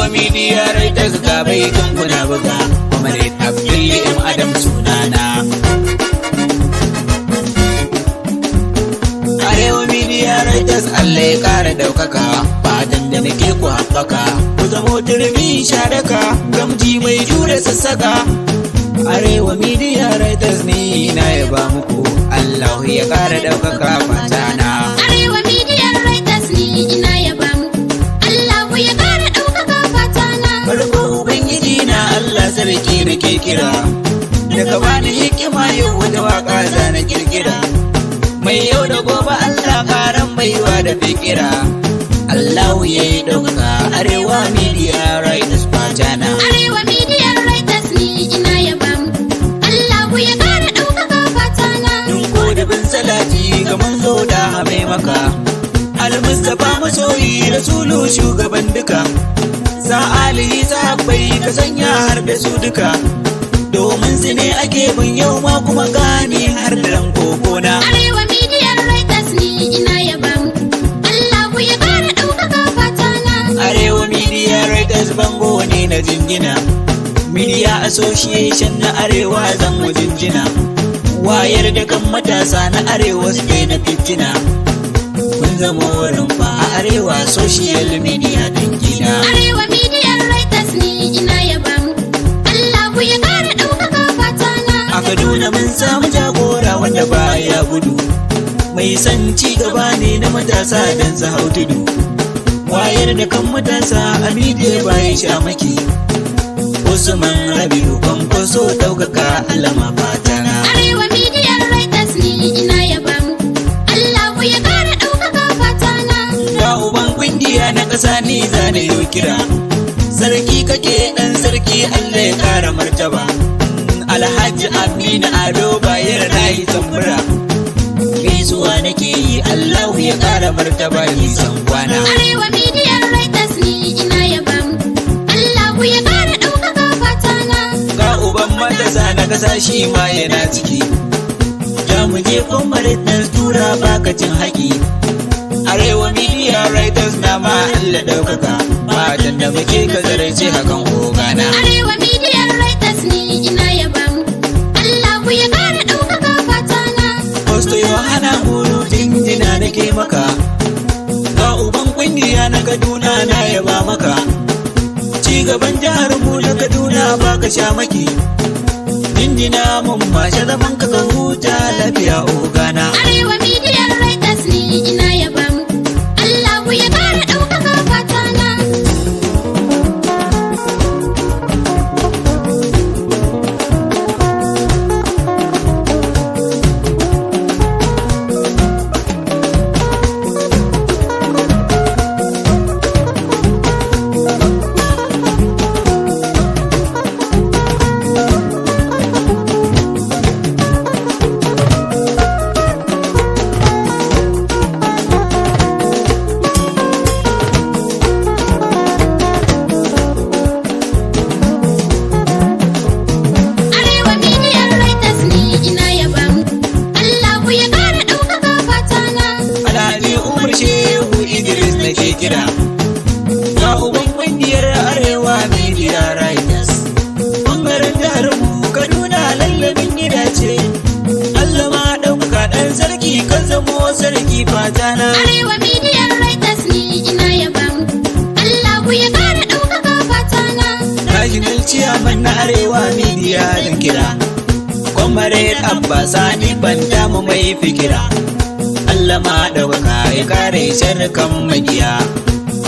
Arewa Media Writers ga baitin kuna buga Comrade Abdul M Adam sunana. Arewa Media Writers Allah ya kara daukaka, fatan da nake ku haɓaka, ku zamo turmi shadaka, gamji mai jure sassaka. Arewa Media Writers ni na yaba muku, Allah ya kara daukaka fatana. Arewa Media Writers ni ina yaba muku, Allah ya kara daukaka fatana. Farko Ubangiji na Allah sarki nake kira, daga bani hikima yau wata waka za na kirkira. Mai yau da gobe Allah karan baiwa da fikira, Allah ya yi ɗauka Arewa Media Writers fatana. Arewa Media Writers ni ina yaba muku, Allah ya kara daukaka fatana. Dun kodabin salati ga manzo da mai maka, Al-Mustapha masoyi Rasulu shugaban duka, sa alihi sahabbai ka sanya har da su duka, domin su ne ake bin yau ma kuma gane har da ran kokona. Arewa Media Writers ni ina yaba muku, Allah ya kara daukaka fatana. Arewa Media Writers bango ne na jingina, Media Association na Arewa zan mu jinjina, wayar da kan matasa na Arewa su na fitina, kun zama wurin fa a Arewa social media dangina. Arewa Media Writers ni ina yaba muku, Allah ya kara daukaka fatana. A Kaduna mun samu jagora wanda baya gudu, mai son ci gaba ne na matasa don su hau tudu, wayar da kan matasa a media baya shamaki, Usman Rabiu Kwankwaso daukaka alama fatana. Arewa Media Writers ni ina yaba muku, Allah ya kara daukaka fatana. Ga uban kungiya na ƙasa ni zane yau kira, sarki kake ɗan sarki Allah ya kara martaba, Alhaji Aminu Ado bayar rayi tambura, gaisuwa nake yi Allah ya kara martaba nisan kwana. Arewa Media Writers ni ina yaba muku, Allah ya kara daukaka fatana. Ga uban matasa na ƙasa shi ma yana ciki, ja mu je Comrade na tura baka cin haƙi. Arewa Media Writers na ma Allah daukaka, fatan da muke ka zarce hakan ogana. Arewa Media Writers ni ina yaba muku, Allah ya kara daukaka fatana. Posto Yohana Guru jinjina nake maka, ga uban kungiya na Kaduna na yaba maka, ci gaban jihar mu na Kaduna baka sha maki, jinjina mun mashe zaman ka huta lafiya ogana. Arewa Media Writers ni ina yaba muku, Allah ya kara daukaka fatana. Arewa Media Writers ni ina yaba muku, Allah ya kara daukaka fatana. Alhaji Umar Shehu Idris nake kira, ga uban kungiyar Arewa Media Writers, bangaren jihar mu Kaduna lallabin gida ce, Allah ma ɗaukaka ɗan sarki kan zamo sarki fatana. Arewa Media Writers ni ina yaba muku, Allah ya kara daukaka fatana. National Chairman na Arewa Media don kira, Comrade Abba Sani banda mu mai fikira, Allah ma ɗaukaka ya kare sharkan magiya,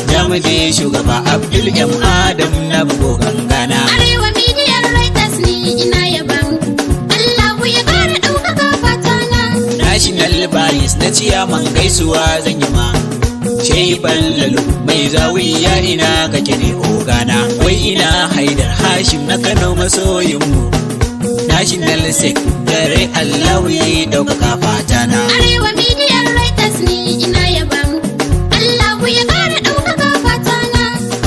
jamuje shugaba Abdul M Adam na bugo gangana. Arewa Media Writers ni ina yaba muku, Allah ya kara daukaka fatana. National Baris na ciyaman gaisuwa zan yi ma, Shaiban Lalu mai zawiya ina kake ne ogana, wai ina Haidar Hashim na Kano masoyinmu, National Secretary Allah ya ɗaukaka fatana. Arewa Media Writers ni ina yaba muku, Allah ya kara daukaka fatana.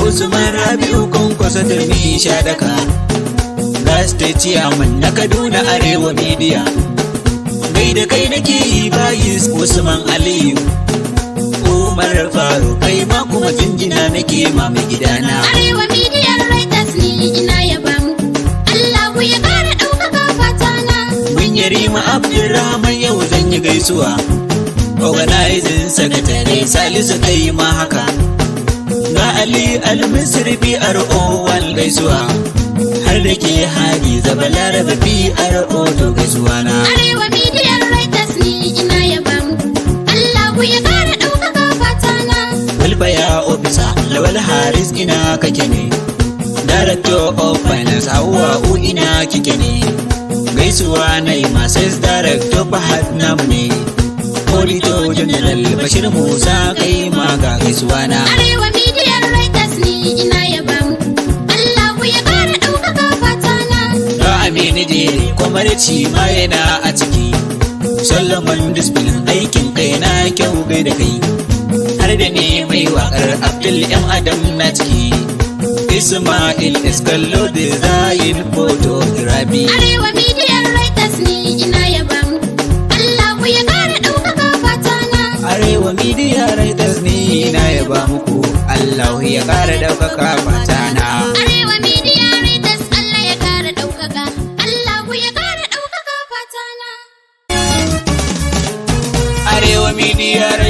Usman Rabiu Kwankwaso turmi shadaka, Gas ta ciyaman na Kaduna Arewa Media, gai da kai nake yi bayis Usman Aliyu, Umar Faru kai ma kuma jinjina nake ma mai gidana. Arewa Media Writers ni ina yaba muku. Allahu ya kara ɗaukaka fatana. Mun Yarima Abdulrahman yau zan yi gaisuwa. Organizing Secretary Salisu kai ma haka. Ga Ali Al-Misri PRO1 gaisuwa. Har da ke Hadiza Balarabe PRO to gaisuwa na. Arewa Media Writers ni ina yaba muku. Allahu ya kara ɗaukaka fatana. Walbaya Officer Lawal Haris ina kake ne. Director of Finance Hawwa'u ina kike ne. Gaisuwa na yi Masses Director Fahad namu ne. Auditor General Bashir Musa kai ma ga gaisuwa na. Arewa Media Writers ni ina yaba muku. Allahu ya kara ɗaukaka fatana. Ga Aminu Jere kwamarci ma yana a ciki. Solomon Discipline aikin kai na kyau gai da kai. Har da ne mai waƙar Abdul M Adam na ciki. Ismail Eskallo Design Photography. Arewa Media Writers ni ina yaba muku. Allahu ya kara ɗaukaka fatana. Arewa Media Writers ni na yaba muku. Allahu ya ƙara ɗaukaka fatana. Arewa Media Writers Allah ya kara ɗaukaka. Allahu ya kara ɗaukaka fatana. Arewa Media